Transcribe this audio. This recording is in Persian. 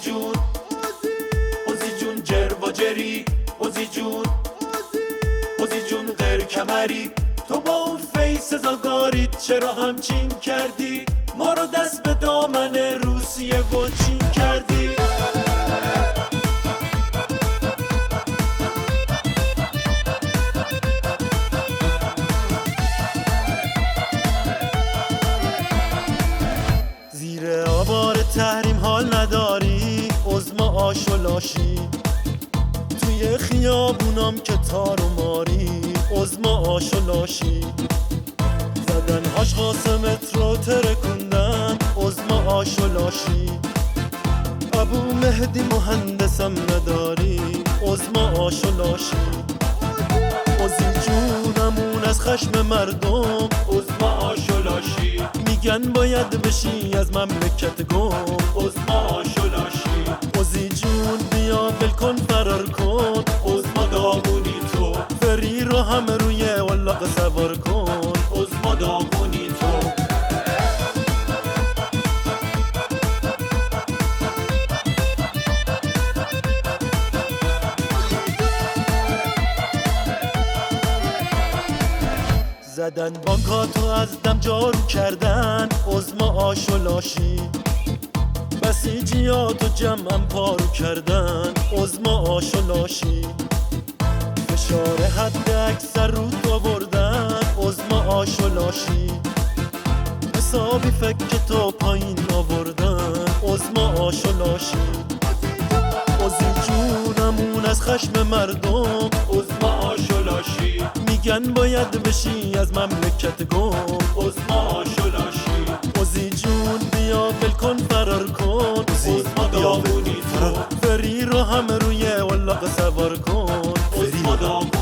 جون اوزی جون جر و جری اوزی جون غیر کمری تو با اون فیس زاگاریت چرا همچین کردی ما رو دست به دامن روسیه و چین کردی زیر آوار تحریم حال نداری عزم آش و لاشی توی خیابونام که تار و ماری عزم آش و لاشی زدن آشخاص مترو ترکوندن عزم آش و لاشی ابو مهدی مهندسم نداری عزم آش و لاشی عزی جونمون از خشم مردم عزم آش و لاشی میگن باید بشی از مملکت گم عزم آش و لاشی عزی جون بیا ول کن فرار کن عزم داغونی تو فری رو همه روی ولاغ سوار کن عزم داغونی تو زدن بانکاتو از دم جارو کردن عزم آش و لاشی بسیجیاتو جمعم پارو کردن عزم آش و لاشی فشار حد اکثر رود آوردن عزم آش و لاشی حسابی فکر تو پایین آوردن عزم آش و لاشی عزی جونمون از خشم مردم عزم آش و لاشی میگن باید بشی از مملکت گم عزم آش و لاشی عزی جون بیا ول کن فرار کن عزم داغونی تو فری رو همه روی ولاغ سوار کن عزم داغونی